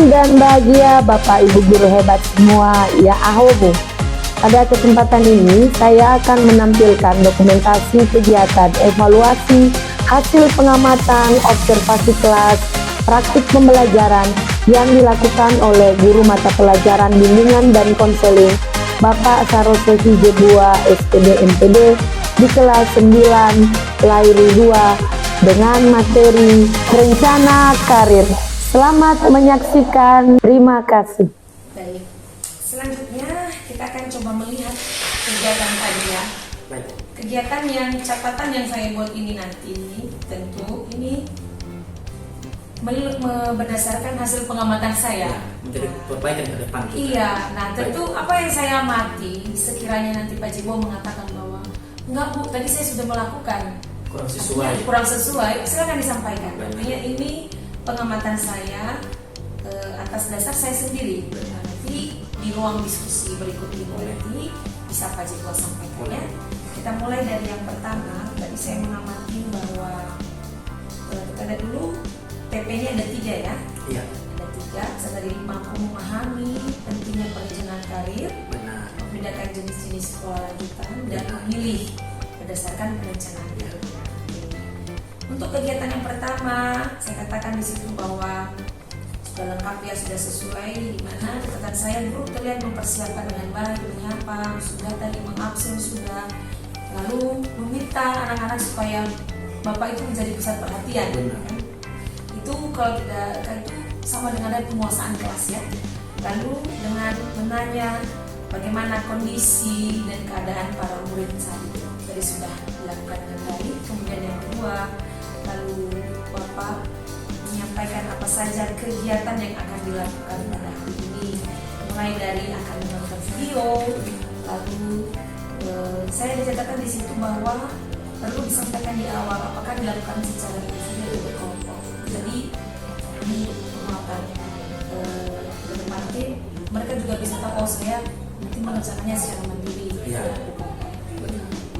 dan bahagia Bapak Ibu guru hebat semua, ya ahobo. Pada kesempatan ini saya akan menampilkan dokumentasi kegiatan evaluasi hasil pengamatan observasi kelas praktik pembelajaran yang dilakukan oleh guru mata pelajaran bimbingan dan konseling Bapak Saroso Hijebua SPD MPD di kelas 9 Lairi 2 dengan materi rencana karir. Selamat menyaksikan, terima kasih. Baik, selanjutnya kita akan coba melihat kegiatan tadi ya. Baik. Kegiatan yang catatan yang saya buat ini nanti tentu ini berdasarkan hasil pengamatan saya. Menjadi perbaikan ke depan kita. Iya, nah tentu apa yang saya amati sekiranya nanti Pak Jibo mengatakan bahwa enggak Bu, tadi saya sudah melakukan kurang sesuai, silakan disampaikan. Artinya ini pengamatan saya atas dasar saya sendiri. Nanti di ruang diskusi berikut ini nanti bisa Pak Jiko sampaikan ya. Kita mulai dari yang pertama. Tadi saya mengamati bahwa kita lihat dulu TP-nya ada 3 ya. Iya. Ada 3. Saya tadi mampu memahami pentingnya perencanaan karir, Benar. membedakan jenis-jenis sekolah lanjutan dan memilih berdasarkan perencanaan karir. Untuk kegiatan yang pertama, saya katakan di situ bahwa sudah lengkap ya, sudah sesuai, di mana catatan saya guru terlihat mempersiapkan dengan baik, menyapa, sudah tadi mengabsen sudah, lalu meminta anak-anak supaya Bapak itu menjadi pusat perhatian. Benar. Itu kalau tidak, itu sama dengan ada penguasaan kelas ya. Lalu dengan menanya bagaimana kondisi dan keadaan para murid saat itu, tadi sudah dilakukan dengan baik. Kemudian yang kedua, lalu Bapak menyampaikan apa saja kegiatan yang akan dilakukan pada hari ini, mulai dari akan menonton video, lalu saya dicatatkan di situ bahwa perlu disampaikan di awal apakah dilakukan secara individu atau berkelompok. Jadi ini penguatan depan tim, mereka juga bisa tahu oh saya nanti mengerjakannya secara mandiri. Iya.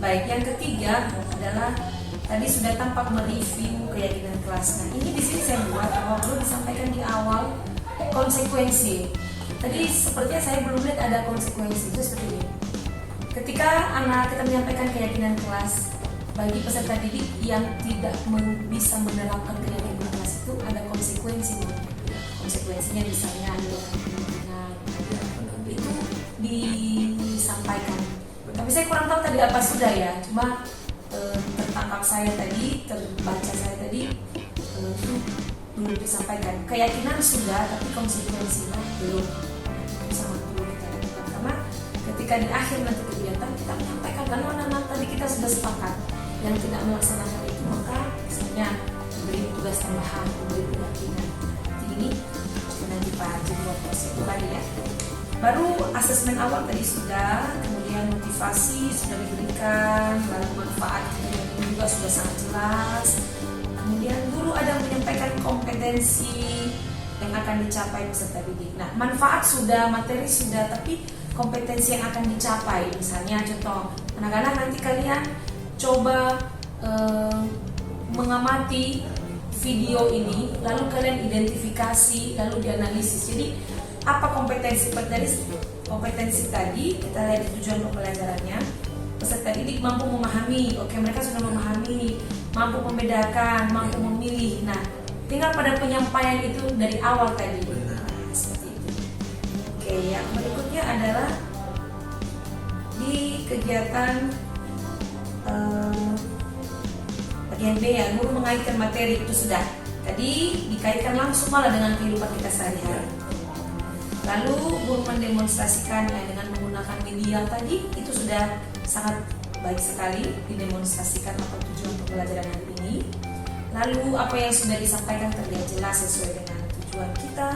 Baik, yang ketiga adalah tadi sudah tampak mereview keyakinan kelas. Nah ini di sini saya buat bahwa perlu disampaikan di awal konsekuensi. Tadi sepertinya saya belum lihat ada konsekuensi itu seperti ini. Ketika anak kita menyampaikan keyakinan kelas, bagi peserta didik yang tidak bisa menerapkan keyakinan kelas itu ada konsekuensi. Konsekuensinya misalnya ada kemungkinan itu disampaikan. Tapi saya kurang tahu tadi apa sudah ya. Cuma tertangkap saya tadi, terbaca saya tadi itu belum disampaikan. Keyakinan sudah, tapi konsekuensinya belum. Sangat perlu kita lakukan karena ketika di akhir nanti kegiatan kita menyampaikan karena anak-anak tadi kita sudah sepakat yang tidak melaksanakan itu maka misalnya memberi tugas tambahan, memberi keyakinan. Ini nanti Pak Haji buat proses kembali ya. Baru asesmen awal tadi sudah, kemudian motivasi sudah diberikan, lalu manfaat ini juga sudah sangat jelas. Kemudian guru ada menyampaikan kompetensi yang akan dicapai peserta didik. Nah, manfaat sudah, materi sudah, tapi kompetensi yang akan dicapai, misalnya contoh, anak-anak nanti kalian coba mengamati video ini, lalu kalian identifikasi, lalu dianalisis. Jadi apa kompetensi tadi kita lihat di tujuan pembelajarannya, peserta didik mampu memahami, oke mereka sudah memahami, mampu membedakan, mampu memilih. Nah tinggal pada penyampaian itu dari awal tadi. Seperti itu. Oke, yang berikutnya adalah di kegiatan bagian B ya, guru mengaitkan materi itu sudah. Tadi dikaitkan langsung malah dengan kehidupan kita sehari-hari. Lalu guru mendemonstrasikannya dengan menggunakan media tadi, itu sudah sangat baik sekali didemonstrasikan apa tujuan pembelajaran hari ini. Lalu apa yang sudah disampaikan terlihat jelas sesuai dengan tujuan kita.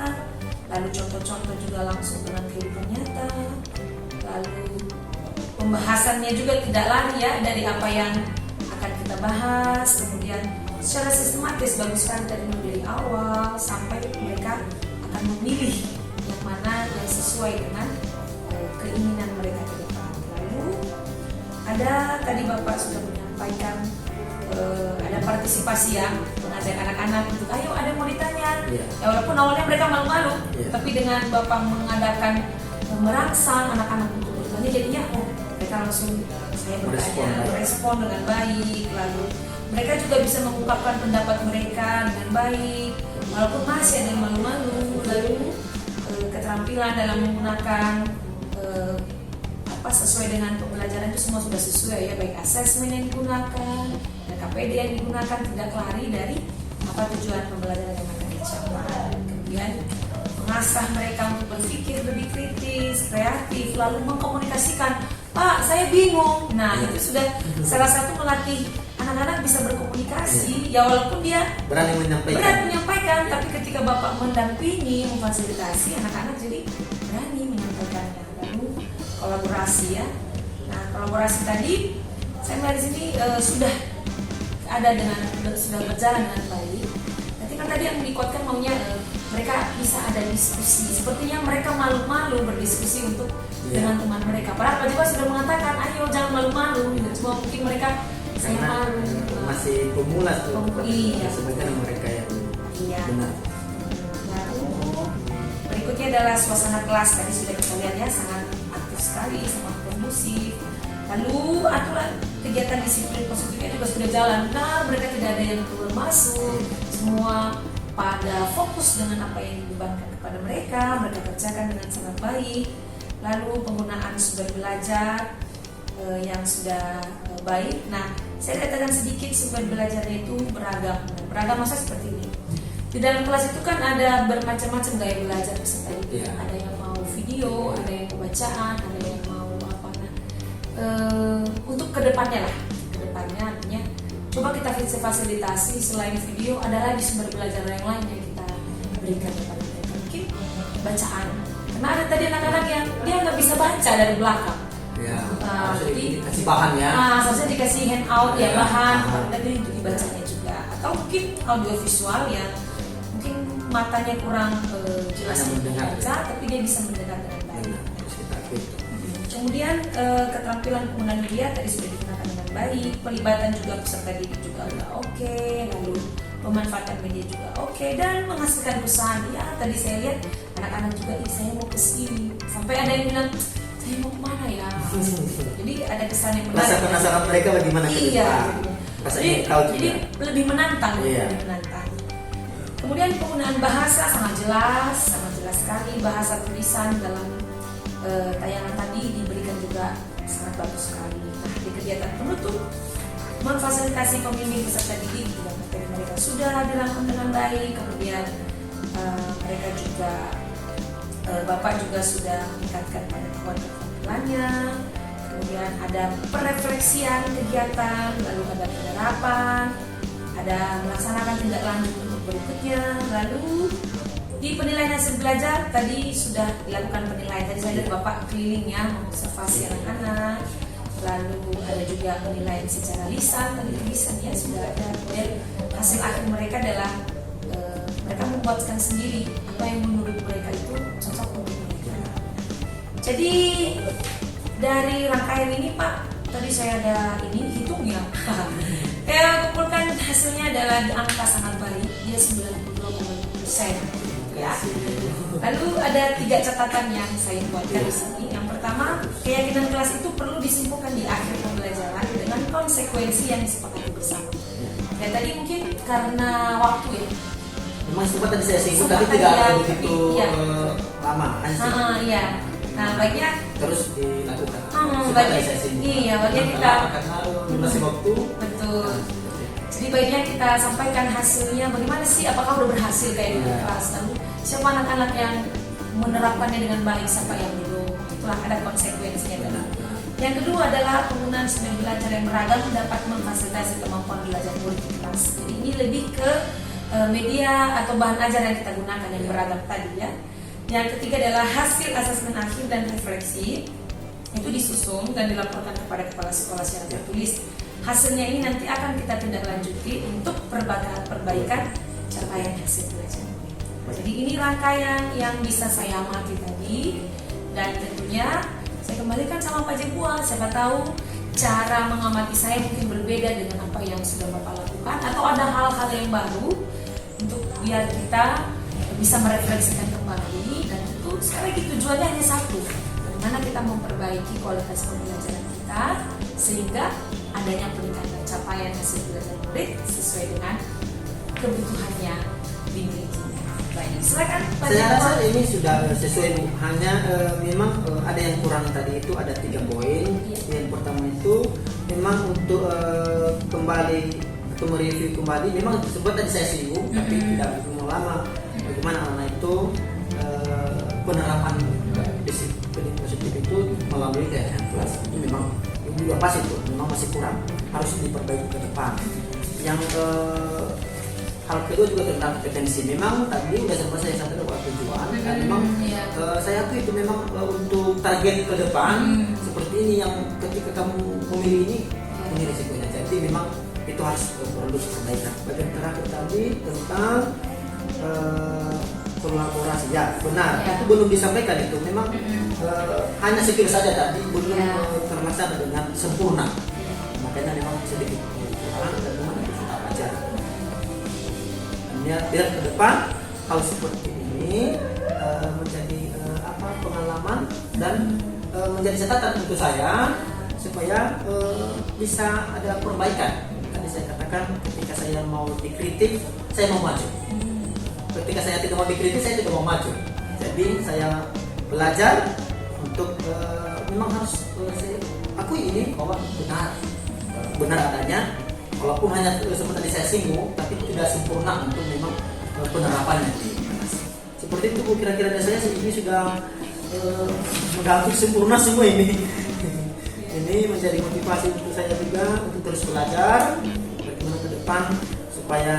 Lalu contoh-contoh juga langsung dengan kehidupan nyata. Lalu pembahasannya juga tidak lari ya dari apa yang akan kita bahas. Kemudian secara sistematis bagus sekali dari awal sampai mereka akan memilih yang mana yang sesuai dengan keinginan mereka ke depan. Lalu ada tadi Bapak sudah menyampaikan ada partisipasi ya, mengajak anak-anak untuk ayo ada yang mau ditanya, Iya. Ya walaupun awalnya mereka malu-malu, Iya. tapi dengan Bapak mengadakan merangsang anak-anak untuk bertanya, jadinya mereka langsung saya bertanya, merespon dengan baik, lalu mereka juga bisa mengungkapkan pendapat mereka dengan baik, walaupun masih ada yang malu-malu. Lalu keterampilan dalam menggunakan sesuai dengan pembelajaran itu semua sudah sesuai ya, baik asesmen yang digunakan dan KPD yang digunakan tidak lari dari tujuan pembelajaran yang akan dicapai. Kemudian mengasah mereka untuk berpikir lebih kritis, kreatif, lalu mengkomunikasikan, Pak saya bingung. Nah itu sudah salah satu melatih anak-anak bisa berkomunikasi, ya walaupun dia berani menyampaikan, tapi ketika Bapak mendampingi, memfasilitasi, anak-anak jadi berani menyampaikannya. Lalu kolaborasi ya. Nah kolaborasi tadi saya melihat di sini sudah berjalan dengan baik. Nanti kan tadi yang dikuatkan maunya mereka bisa ada diskusi. Sepertinya mereka malu-malu berdiskusi untuk dengan teman mereka. Padahal Pak Jawa sudah mengatakan, ayo jangan malu-malu. Cuma mungkin mereka saya malu. Masih pemula tuh. Iya. Sebagian mereka yang benar. Lalu berikutnya adalah suasana kelas. Tadi sudah kita lihat ya, sangat aktif sekali, sangat kondusif. Lalu aturan kegiatan disiplin positifnya juga sudah jalan. Nah, mereka tidak ada yang keluar masuk. Semua pada fokus dengan apa yang dibebankan kepada mereka kerjakan dengan sangat baik. Lalu penggunaan sumber belajar yang sudah baik. Nah, saya katakan sedikit sumber belajarnya itu beragam. Beragam maksudnya seperti ini. Di dalam kelas itu kan ada bermacam-macam gaya belajar peserta itu. Yeah. Ada yang mau video, ada yang mau bacaan, ada yang mau apa. Nah, untuk kedepannya artinya coba kita fasilitasi selain video ada lagi sumber belajar yang lain yang kita berikan kepada mereka. Mungkin bacaan. Karena ada tadi anak-anak yang dia nggak bisa baca dari belakang. Ya, jadi dikasih bahan ya. Seharusnya dikasih handout ya, bahan tapi untuk dibacanya juga. Atau mungkin audio visual yang mungkin matanya kurang jelas membaca, tapi dia bisa mendengar dengan baik. Kemudian keterampilan penggunaan media tadi sudah digunakan dengan baik, pelibatan juga peserta didik juga udah oke, lalu pemanfaatan media juga oke, dan menghasilkan perusahaan. Ya tadi saya lihat anak-anak juga, saya mau ke sini, sampai ada yang bilang saya mau kemana ya. Jadi ada kesan yang menarik. Rasa penasaran mereka bagaimana? Iya. Jadi lebih menantang. Iya. Lebih menantang. Kemudian penggunaan bahasa sangat jelas sekali. Bahasa tulisan dalam tayangan tadi diberikan juga sangat bagus sekali. Nah, di kegiatan penutup memfasilitasi pembimbing peserta didik juga materi mereka sudah dirangkum dengan baik. Kemudian mereka juga Bapak juga sudah meningkatkan pengetahuan keterampilannya. Kemudian ada perefleksian kegiatan, lalu ada penerapan, ada melaksanakan tindak lanjut untuk berikutnya. Lalu di penilaian hasil belajar tadi sudah dilakukan penilaian. Tadi saya lihat Bapak keliling ya, mengobservasi anak-anak. Lalu ada juga penilaian secara lisan, tadi lisan ya sudah ada. Kemudian hasil akhir mereka adalah mereka membuatkan sendiri apa yang menurut mereka itu cocok untuk mereka. Jadi dari rangkaian ini Pak, tadi saya ada hitung ya. Saya kumpulkan hasilnya adalah di angka sangat baik, dia 92,5%. Ya. Lalu ada 3 catatan yang saya buatkan di sini. Yang pertama, keyakinan kelas itu perlu disimpulkan di akhir pembelajaran dengan konsekuensi yang disepakati bersama. Ya tadi mungkin karena waktu ya. Memang sempat tadi saya singgung, tapi tidak begitu lama. Iya. Nah baiknya terus dilakukan. Baiknya iya, baiknya kita masih waktu. Betul. Jadi baiknya kita sampaikan hasilnya bagaimana sih, apakah udah berhasil kayak di kelas, lalu siapa anak-anak yang menerapkannya dengan baik, siapa yang belum, itulah ada konsekuensinya tadi. Yang kedua adalah penggunaan sumber belajar yang beragam dapat memfasilitasi kemampuan belajar murid di kelas. Jadi ini lebih ke media atau bahan ajar yang kita gunakan yang beragam tadi ya. Yang ketiga adalah hasil asesmen akhir dan refleksi itu disusun dan dilaporkan kepada kepala sekolah secara tertulis. Hasilnya ini nanti akan kita tindak lanjuti untuk perbaikan capaian hasil belajar. Jadi ini rangkaian yang bisa saya amati tadi, dan tentunya saya kembalikan sama Pak Jebua. Siapa tahu cara mengamati saya mungkin berbeda dengan apa yang sudah Bapak lakukan, atau ada hal-hal yang baru untuk biar kita bisa merefleksikan kembali, dan tentu sekali lagi tujuannya hanya satu, bagaimana kita memperbaiki kualitas pembelajaran kita sehingga adanya peningkatan capaian hasil belajar murid sesuai dengan kebutuhannya dimilikinya. Baik, silakan Pak Saya Jawa. rasa ini sudah sesuai, hanya memang ada yang kurang tadi itu ada 3 poin. Iya. Yang pertama itu memang untuk kembali atau mereview kembali, memang sempat tadi saya singgung tapi tidak begitu lama bagaimana anak itu penerapan disiplin positif itu melalui kegiatan kelas itu memang juga pas itu memang masih kurang, harus diperbaiki ke depan. Yang hal kedua juga tentang kompetensi. Memang tadi udah sempat saya sampaikan bahwa tujuan dan memang saya akui itu memang untuk target ke depan seperti ini, yang ketika kamu memilih ini resikonya. Jadi memang itu harus perlu diperbaikan. Bagian terakhir tadi tentang kolaborasi, ya benar, itu belum disampaikan, itu memang hanya sekir saja tadi belum terlaksana dengan sempurna. Makanya memang sedikit kurang dan memang itu sudah wajar. Biar ke depan hal seperti ini menjadi pengalaman dan menjadi catatan untuk saya supaya bisa ada perbaikan. Tadi saya katakan ketika saya mau dikritik saya mau maju, ketika saya tidak mau dikritik saya tidak mau maju. Jadi saya belajar untuk memang harus saya akui ini bahwa benar adanya, walaupun hanya seperti tadi saya singgung, tapi tidak sempurna untuk memang penerapannya. Seperti itu kira-kira dari saya ini sudah hampir sempurna semua ini. Ini menjadi motivasi untuk saya juga untuk terus belajar bagaimana ke depan supaya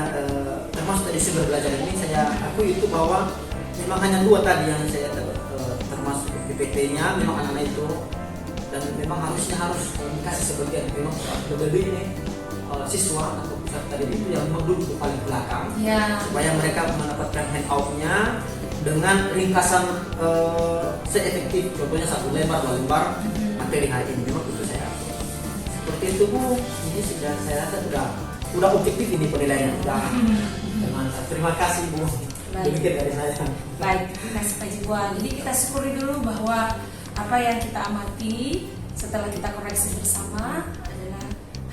termasuk dari sumber belajar ini saya akui itu bahwa memang hanya 2 tadi yang saya termasuk PPT-nya memang anak-anak itu, dan memang harus dikasih sebagian memang lebih ini siswa atau peserta didik itu yang memang duduk di paling belakang supaya mereka mendapatkan handout-nya dengan ringkasan seefektif, contohnya 1 lembar 2 lembar materi hari ini. Memang itu saya seperti itu Bu. Ini sudah saya rasa sudah objektif ini penilaiannya sudah. Terima kasih Bu. Demikian dari saya. Baik, terima kasih Pak Jibwa. Jadi kita syukuri dulu bahwa apa yang kita amati setelah kita koreksi bersama adalah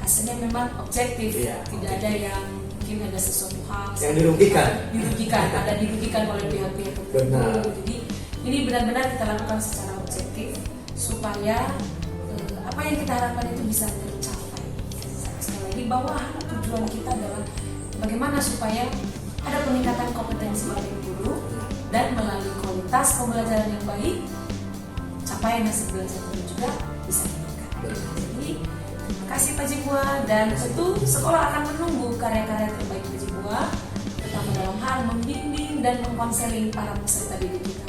hasilnya memang objektif. Tidak ada yang mungkin ada sesuatu hal yang dirugikan, ada dirugikan oleh pihak-pihak tertentu. Jadi ini benar-benar kita lakukan secara objektif supaya apa yang kita harapkan itu bisa tercapai. Sekali lagi bahwa tujuan kita adalah bagaimana supaya ada peningkatan kompetensi bagi guru, dan melalui kualitas pembelajaran yang baik capaian hasil belajar guru juga bisa meningkat. Jadi terima kasih Pak Jibwa, dan tentu sekolah akan menunggu karya-karya terbaik Pak Jibwa, terutama dalam hal membimbing dan mengkonseling para peserta didik kita.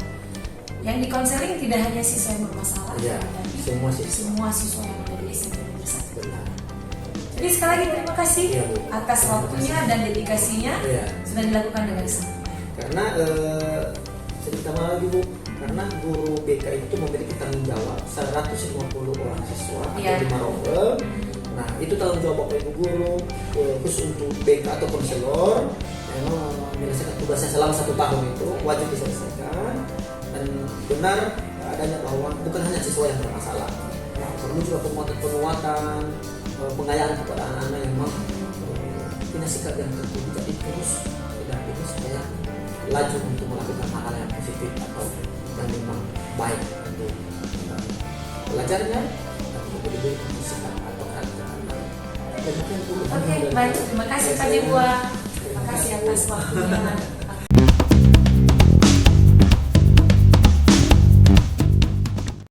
Yang dikonseling tidak hanya siswa yang bermasalah, tapi semua siswa yang ada di SMP Negeri 1. Jadi sekali lagi terima kasih atas waktunya dan dedikasinya sudah dilakukan dengan sangat. Karena cerita lagi Bu, karena guru BK itu memiliki tanggung jawab 150 orang siswa atau 5 rombel. Nah itu tanggung jawab Bapak Ibu guru khusus untuk BK atau konselor, memang menyelesaikan tugasnya selama 1 tahun itu wajib diselesaikan. Dan benar adanya bahwa bukan hanya siswa yang bermasalah, perlu juga penguatan pengayaan kepada anak-anak yang memang punya sikap yang tertentu. Jadi terus didampingi supaya laju untuk melakukan hal yang positif atau yang memang baik untuk belajarnya atau untuk sikap atau karakter anak. Oke, baik, terima kasih Pak Jibwa. Terima kasih atas waktunya.